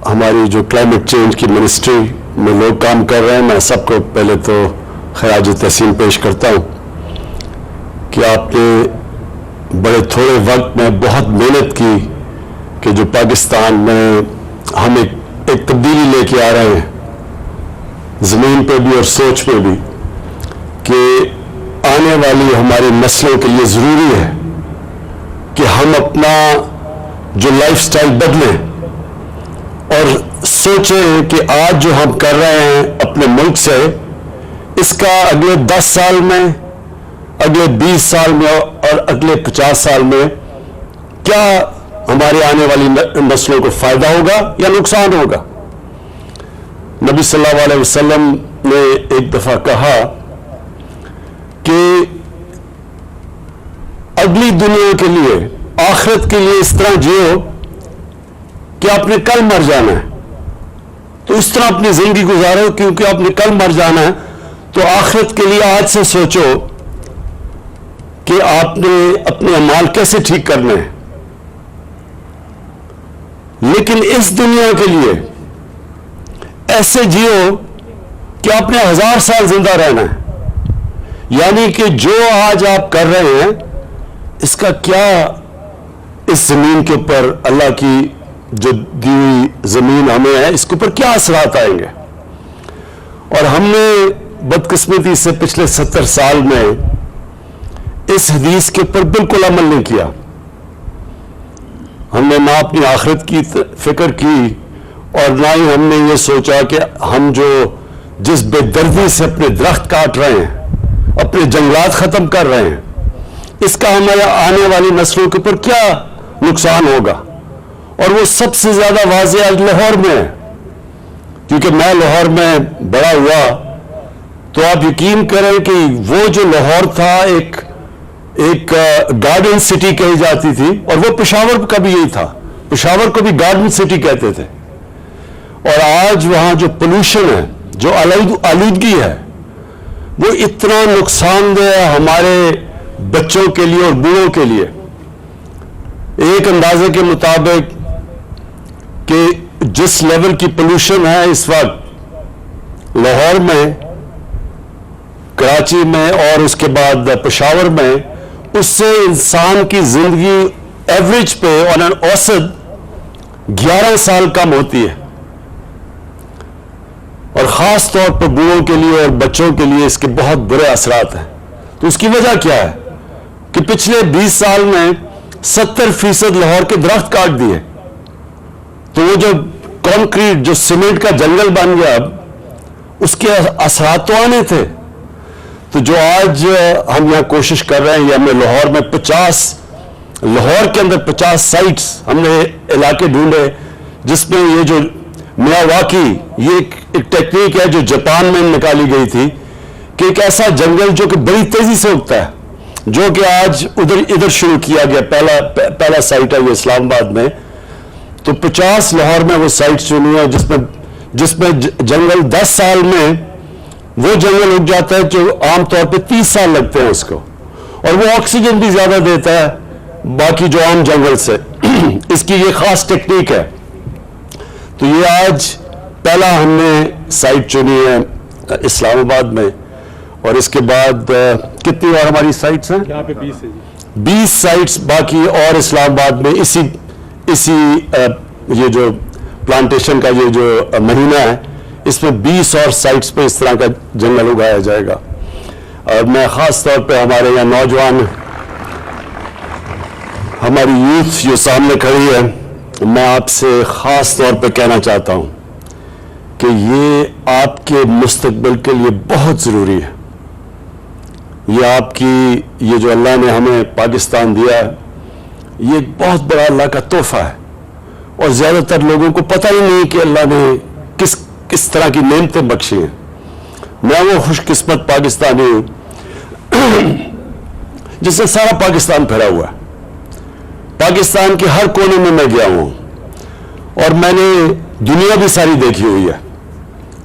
ہماری جو climate change کی منسٹری میں لوگ کام کر رہے ہیں، میں سب کو پہلے تو خراج تحسین پیش کرتا ہوں کہ آپ نے بڑے تھوڑے وقت میں بہت محنت کی کہ جو پاکستان میں ہم ایک تبدیلی لے کے آ رہے ہیں زمین پہ بھی اور سوچ پہ بھی، کہ آنے والی ہماری نسلوں کے لیے ضروری ہے کہ ہم اپنا جو لائف سٹائل بدلیں اور سوچیں کہ آج جو ہم کر رہے ہیں اپنے ملک سے، اس کا اگلے 10 سال میں، اگلے 20 سال میں اور اگلے 50 سال میں کیا ہمارے آنے والی نسلوں کو فائدہ ہوگا یا نقصان ہوگا۔ نبی صلی اللہ علیہ وسلم نے ایک دفعہ کہا کہ اگلی دنیا کے لیے، آخرت کے لیے اس طرح جیو کہ آپ نے کل مر جانا ہے، تو اس طرح اپنی زندگی گزارو کیونکہ آپ نے کل مر جانا ہے، تو آخرت کے لیے آج سے سوچو کہ آپ نے اپنے اعمال کیسے ٹھیک کرنے ہیں۔ لیکن اس دنیا کے لیے ایسے جیو کہ آپ نے 1000 سال زندہ رہنا ہے، یعنی کہ جو آج آپ کر رہے ہیں اس کا کیا اس زمین کے اوپر، اللہ کی جو دی ہوئی زمین ہمیں ہے، اس کے اوپر کیا اثرات آئیں گے۔ اور ہم نے بدقسمتی سے پچھلے 70 سال میں اس حدیث کے اوپر بالکل عمل نہیں کیا۔ ہم نے نہ اپنی آخرت کی فکر کی اور نہ ہی ہم نے یہ سوچا کہ ہم جس بے دردی سے اپنے درخت کاٹ رہے ہیں، اپنے جنگلات ختم کر رہے ہیں، اس کا ہمارے آنے والی نسلوں کے اوپر کیا نقصان ہوگا۔ اور وہ سب سے زیادہ واضح آج لاہور میں ہے، کیونکہ میں لاہور میں بڑا ہوا، تو آپ یقین کریں کہ وہ جو لاہور تھا ایک گارڈن سٹی کہی جاتی تھی، اور وہ پشاور کا بھی یہی تھا، پشاور کو بھی گارڈن سٹی کہتے تھے۔ اور آج وہاں جو پولوشن ہے، جو آلودگی ہے، وہ اتنا نقصان دہ ہے ہمارے بچوں کے لیے اور بوڑھوں کے لیے۔ ایک اندازے کے مطابق کہ جس لیول کی پولوشن ہے اس وقت لاہور میں، کراچی میں اور اس کے بعد پشاور میں، اس سے انسان کی زندگی ایوریج پہ آن این اوسط 11 سال کم ہوتی ہے، اور خاص طور پر بوڑھوں کے لیے اور بچوں کے لیے اس کے بہت برے اثرات ہیں۔ تو اس کی وجہ کیا ہے کہ پچھلے 20 سال میں 70% لاہور کے درخت کاٹ دیے، تو وہ جو کانکریٹ، جو سیمنٹ کا جنگل بن گیا، اب اس کے اثرات تو آنے تھے۔ تو جو آج ہم یہاں کوشش کر رہے ہیں، یہ ہم نے لاہور میں لاہور کے اندر 50 سائٹس ہم نے علاقے ڈھونڈے، جس میں یہ جو میاواکی، یہ ایک ٹیکنیک ہے جو جاپان میں نکالی گئی تھی، کہ ایک ایسا جنگل جو کہ بڑی تیزی سے اگتا ہے، جو کہ آج ادھر شروع کیا گیا، پہلا سائٹ ہے یہ اسلام آباد میں۔ تو 50 لاہور میں وہ سائٹ چنی ہے جس میں جنگل 10 سال میں وہ جنگل اگ جاتا ہے جو عام طور پہ 30 سال لگتے ہیں اس کو، اور وہ آکسیجن بھی زیادہ دیتا ہے باقی جو عام جنگل سے۔ اس کی یہ خاص ٹیکنیک ہے۔ تو یہ آج پہلا ہم نے سائٹ چنی ہے اسلام آباد میں، اور اس کے بعد کتنی اور ہماری سائٹس ہیں؟ یہاں پہ 20 ہے جی، 20 سائٹس باقی اور اسلام آباد میں اسی یہ جو پلانٹیشن کا یہ جو مہینہ ہے، اس میں 20 اور سائٹس پہ اس طرح کا جنگل اگایا جائے گا۔ اور میں خاص طور پہ ہمارے یہاں نوجوان، ہماری یوتھ جو سامنے کھڑی ہے، میں آپ سے خاص طور پہ کہنا چاہتا ہوں کہ یہ آپ کے مستقبل کے لیے بہت ضروری ہے۔ یہ آپ کی، یہ جو اللہ نے ہمیں پاکستان دیا ہے، یہ ایک بہت بڑا اللہ کا تحفہ ہے، اور زیادہ تر لوگوں کو پتہ ہی نہیں کہ اللہ نے کس طرح کی نعمتیں بخشی ہیں۔ میں وہ خوش قسمت پاکستانی ہوں جس سے سارا پاکستان پھیلا ہوا ہے۔ پاکستان کے ہر کونے میں گیا ہوں، اور میں نے دنیا بھی ساری دیکھی ہوئی ہے۔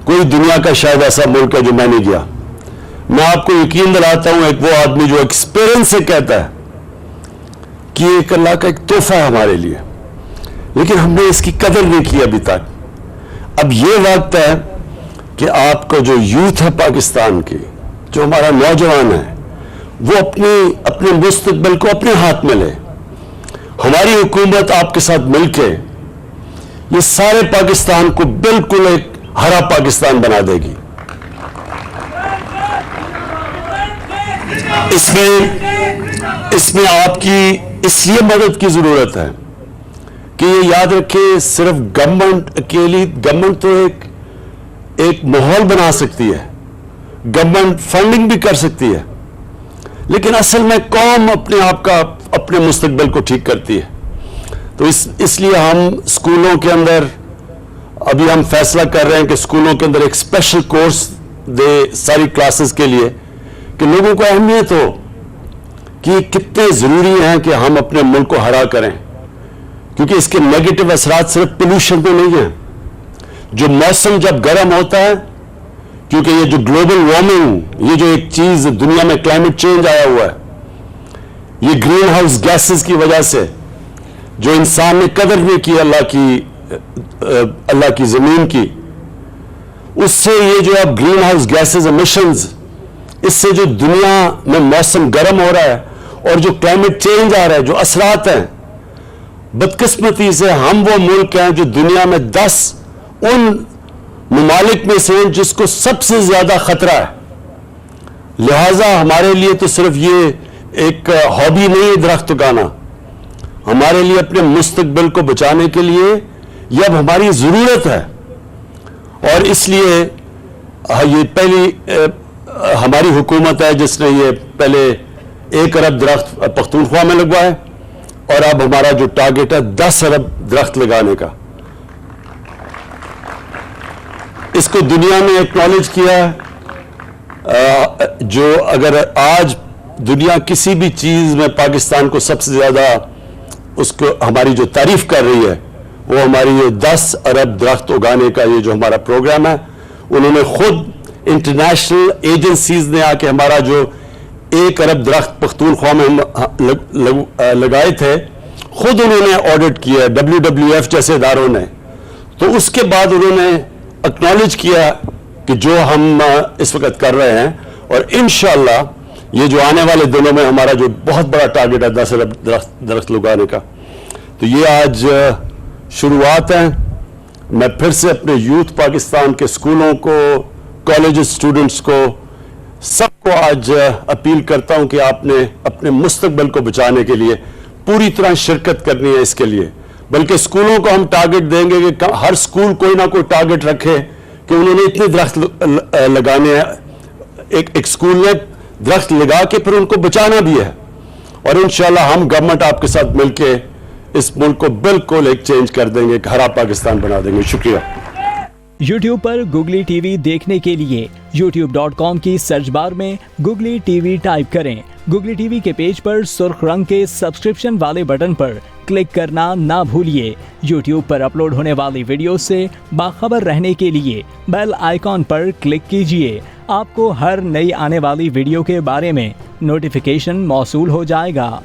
کوئی دنیا کا شاید ایسا ملک ہے جو میں نہیں گیا۔ میں آپ کو یقین دلاتا ہوں، ایک وہ آدمی جو ایکسپیرینس سے کہتا ہے کہ ایک اللہ کا ایک تحفہ ہے ہمارے لیے، لیکن ہم نے اس کی قدر نہیں کی ابھی تک۔ اب یہ وقت ہے کہ آپ کو جو یوتھ ہے پاکستان کی، جو ہمارا نوجوان ہے، وہ اپنے مستقبل کو اپنے ہاتھ میں لے. ہماری حکومت آپ کے ساتھ مل کے یہ سارے پاکستان کو بالکل ایک ہرا پاکستان بنا دے گی. اس میں آپ کی اس لیے مدد کی ضرورت ہے کہ یہ یاد رکھیں، صرف گورنمنٹ اکیلی، گورنمنٹ تو ایک ماحول بنا سکتی ہے، گورنمنٹ فنڈنگ بھی کر سکتی ہے، لیکن اصل میں قوم اپنے مستقبل کو ٹھیک کرتی ہے. تو اس لیے ہم اسکولوں کے اندر ابھی ہم فیصلہ کر رہے ہیں کہ اسکولوں کے اندر ایک اسپیشل کورس دے ساری کلاسز کے لیے، کہ لوگوں کو اہمیت ہو کہ یہ کتنے ضروری ہیں کہ ہم اپنے ملک کو ہرا کریں، کیونکہ اس کے نیگیٹو اثرات صرف پولوشن تو نہیں ہیں. جو موسم جب گرم ہوتا ہے، کیونکہ یہ جو گلوبل وارمنگ، یہ جو ایک چیز دنیا میں کلائمیٹ چینج آیا ہوا ہے، یہ گرین ہاؤس گیسز کی وجہ سے جو انسان نے قدر نہیں کی اللہ کی زمین کی، اس سے یہ جو اب گرین ہاؤس گیسز ایمیشنز، اس سے جو دنیا میں موسم گرم ہو رہا ہے اور جو کلائمیٹ چینج آ رہا ہے، جو اثرات ہیں، بدقسمتی سے ہم وہ ملک ہیں جو دنیا میں 10 ان ممالک میں سے جس کو سب سے زیادہ خطرہ ہے. لہٰذا ہمارے لیے تو صرف یہ ایک ہابی نہیں ہے درخت اگانا، ہمارے لیے اپنے مستقبل کو بچانے کے لیے یہ اب ہماری ضرورت ہے. اور اس لیے یہ پہلی ہماری حکومت ہے جس نے یہ پہلے 1 ارب درخت پختونخوا میں لگوائے، اور اب ہمارا جو ٹارگٹ ہے 10 ارب درخت لگانے کا. اس کو دنیا میں ایکنالج کیا ہے. جو اگر آج دنیا کسی بھی چیز میں پاکستان کو سب سے زیادہ اس کو ہماری جو تعریف کر رہی ہے، وہ ہماری یہ 10 ارب درخت اگانے کا یہ جو ہمارا پروگرام ہے. انہوں نے خود انٹرنیشنل ایجنسیز نے آ کے ہمارا جو 1 ارب درخت پختونخوا میں لگائے تھے، خود انہوں نے آڈٹ کیا ہے، WWF جیسے اداروں نے. تو اس کے بعد انہوں نے اکنالج کیا کہ جو ہم اس وقت کر رہے ہیں، اور انشاءاللہ یہ جو آنے والے دنوں میں ہمارا جو بہت بڑا ٹارگٹ ہے 10 ارب درخت لگانے کا، تو یہ آج شروعات ہیں. میں پھر سے اپنے یوتھ پاکستان کے اسکولوں کو، کالج اسٹوڈنٹس کو، سب کو آج اپیل کرتا ہوں کہ آپ نے اپنے مستقبل کو بچانے کے لیے پوری طرح شرکت کرنی ہے اس کے لیے. بلکہ اسکولوں کو ہم ٹارگٹ دیں گے کہ ہر اسکول کوئی نہ کوئی ٹارگٹ رکھے کہ انہوں نے اتنے درخت لگانے ہیں. ایک اسکول نے درخت لگا کے پھر ان کو بچانا بھی ہے. اور انشاءاللہ ہم گورنمنٹ آپ کے ساتھ مل کے اس ملک کو بالکل ایک چینج کر دیں گے، ایک ہرا پاکستان بنا دیں گے. شکریہ. YouTube پر گوگلی ٹی وی دیکھنے کے لیے youtube.com کی سرچ بار میں گوگلی ٹی وی ٹائپ کریں. گوگلی ٹی وی کے پیج پر سرخ رنگ کے سبسکرپشن والے بٹن پر کلک کرنا نہ بھولیے. YouTube پر اپلوڈ ہونے والی ویڈیو سے باخبر رہنے کے لیے بیل آئیکن پر کلک کیجیے. آپ کو ہر نئی آنے والی ویڈیو کے بارے میں نوٹیفیکیشن موصول ہو جائے گا.